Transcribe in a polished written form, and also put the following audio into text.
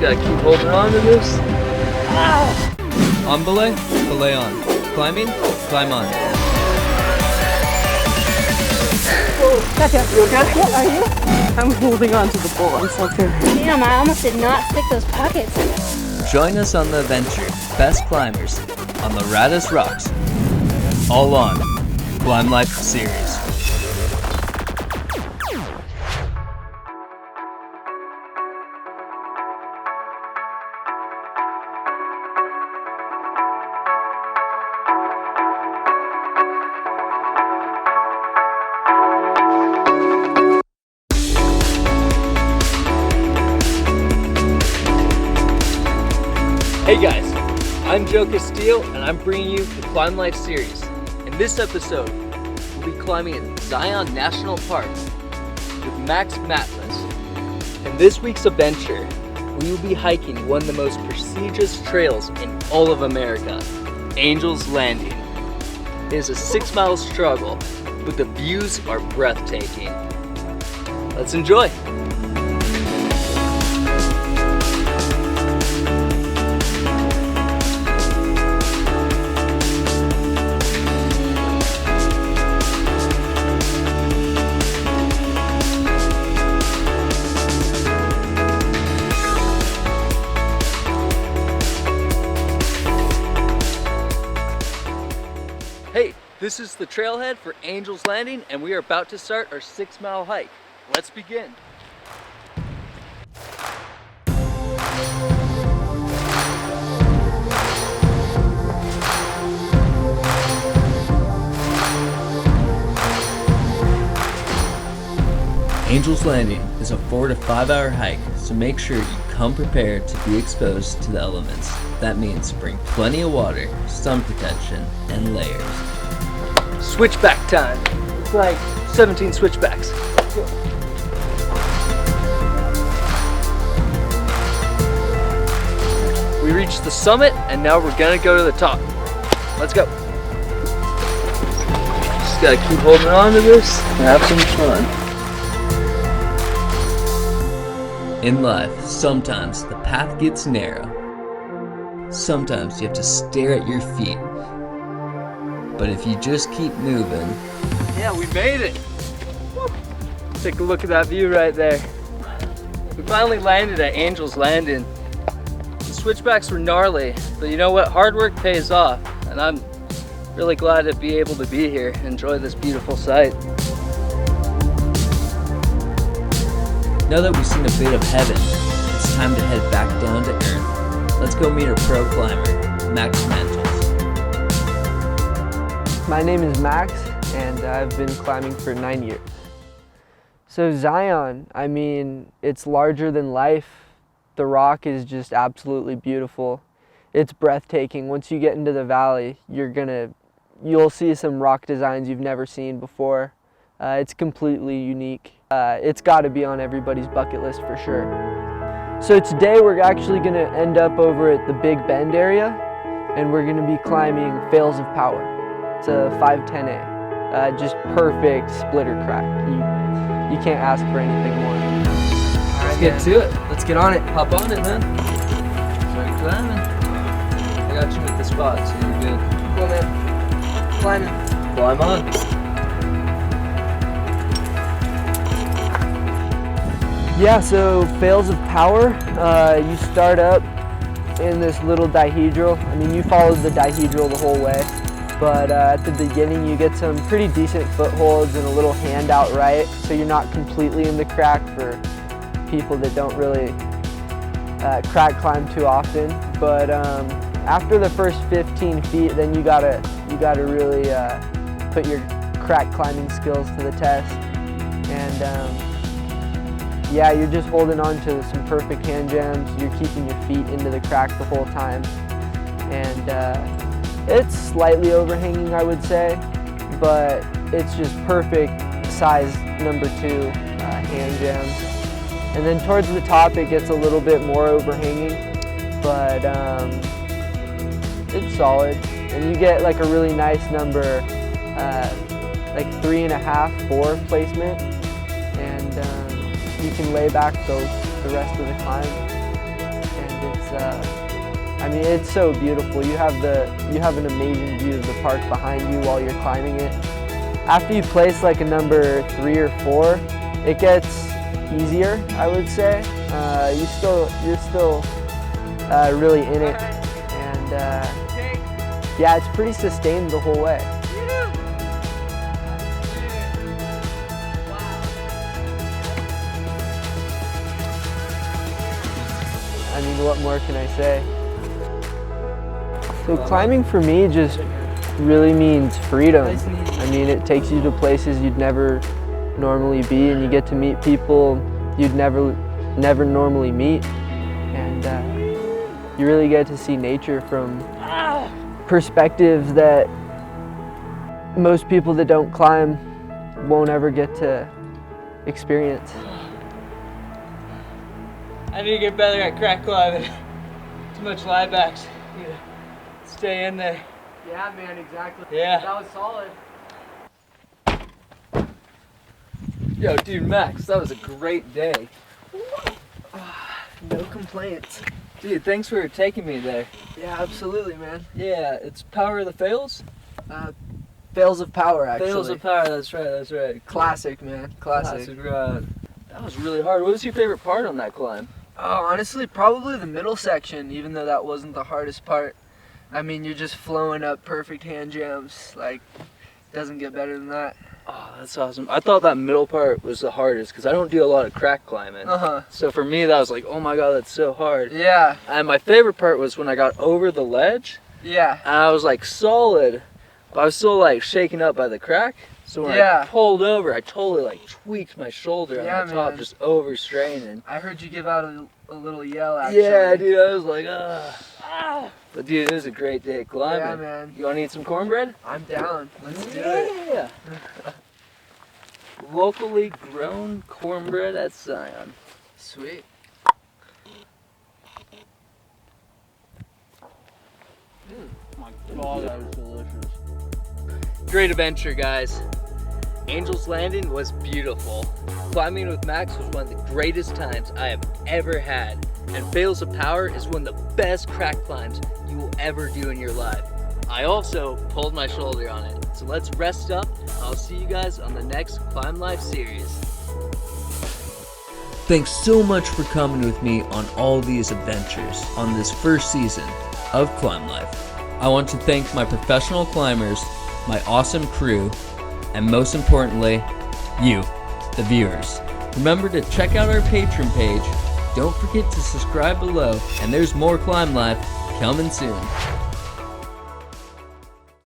gotta keep holding on to this. On belay, belay on. Climbing, climb on. Gotcha. You okay? Yeah, are you? I'm holding on to the pole. I'm so good. Damn, I almost did not stick those pockets. Join us on the adventure, best climbers, on the raddest rocks. All on Climblife Series. Hey guys, I'm Joe Castillo and I'm bringing you the Climblife Series. In this episode, we'll be climbing in Zion National Park with Max Matles. In this week's adventure, we will be hiking one of the most prestigious trails in all of America, Angel's Landing. It is a 6-mile struggle, but the views are breathtaking. Let's enjoy. Hey, this is the trailhead for Angel's Landing and we are about to start our 6-mile hike. Let's begin. Angel's Landing is a 4 to 5 hour hike, so make sure you come prepared to be exposed to the elements. That means bring plenty of water, sun protection, and layers. Switchback time. It's like 17 switchbacks. Let's go. We reached the summit and now we're gonna go to the top. Let's go. Just gotta keep holding on to this and have some fun. In life, sometimes the path gets narrow. Sometimes you have to stare at your feet. But if you just keep moving... Yeah, we made it! Woo. Take a look at that view right there. We finally landed at Angel's Landing. The switchbacks were gnarly, but you know what? Hard work pays off, and I'm really glad to be able to be here and enjoy this beautiful sight. Now that we've seen a bit of heaven, it's time to head back down to earth. Let's go meet our pro climber, Max Matles. My name is Max, and I've been climbing for 9 years. So Zion, I mean, it's larger than life. The rock is just absolutely beautiful. It's breathtaking. Once you get into the valley, you'll see some rock designs you've never seen before. It's completely unique. It's got to be on everybody's bucket list for sure. So today we're actually going to end up over at the Big Bend area, and we're going to be climbing Fails of Power. It's a 510A, just perfect splitter crack. You can't ask for anything more. Let's get to it. Let's get on it. Hop on it, man. Start climbing. I got you with the spot, so you're good. Cool, man. Climbing. Climb on. Yeah, so Fails of Power, you start up in this little dihedral. I mean, you followed the dihedral the whole way, but at the beginning you get some pretty decent footholds and a little handout right, so you're not completely in the crack for people that don't really crack climb too often. But after the first 15 feet, then you gotta really put your crack climbing skills to the test. And yeah, you're just holding on to some perfect hand jams. You're keeping your feet into the crack the whole time. And it's slightly overhanging, I would say, but it's just perfect size number 2 hand jams. And then towards the top, it gets a little bit more overhanging, but it's solid. And you get like a really nice number, like 3.5, 4 placement. And you can lay back the rest of the climb. I mean, it's so beautiful. You have an amazing view of the park behind you while you're climbing it. After you place like a number 3 or 4, it gets easier, I would say. You're still really in it, and yeah, it's pretty sustained the whole way. I mean, what more can I say? So climbing for me just really means freedom. I mean, it takes you to places you'd never normally be, and you get to meet people you'd never normally meet, and you really get to see nature from perspectives that most people that don't climb won't ever get to experience. I need to get better at crack climbing. Too much lie backs. Need to stay in there. Yeah, man, exactly. Yeah. That was solid. Yo, dude, Max, that was a great day. No complaints. Dude, thanks for taking me there. Yeah, absolutely, man. Yeah, it's Power of the Fails? Fails of Power, actually. Fails of Power, that's right. Classic, man. Classic. Right. That was really hard. What was your favorite part on that climb? Oh, honestly, probably the middle section, even though that wasn't the hardest part. I mean, you're just flowing up perfect hand jams. Like, doesn't get better than that. Oh, that's awesome. I thought that middle part was the hardest because I don't do a lot of crack climbing. So for me, that was like, oh my god, that's so hard. Yeah. And my favorite part was when I got over the ledge. Yeah. And I was like solid, but I was still like shaken up by the crack. So when I pulled over, I totally like tweaked my shoulder on the top, just overstraining. I heard you give out a little yell, actually. Yeah, dude, I was like, ah. But dude, it was a great day climbing. Yeah, man. You want to eat some cornbread? I'm down. Let's do it. Yeah. Locally grown cornbread at Zion. Sweet. My god, that was delicious. Great adventure, guys. Angel's Landing was beautiful. Climbing with Max was one of the greatest times I have ever had. And Fails of Power is one of the best crack climbs you will ever do in your life. I also pulled my shoulder on it. So let's rest up. I'll see you guys on the next Climblife Series. Thanks so much for coming with me on all these adventures on this first season of Climblife. I want to thank my professional climbers, my awesome crew, and most importantly, you, the viewers. Remember to check out our Patreon page. Don't forget to subscribe below, and there's more Climblife coming soon.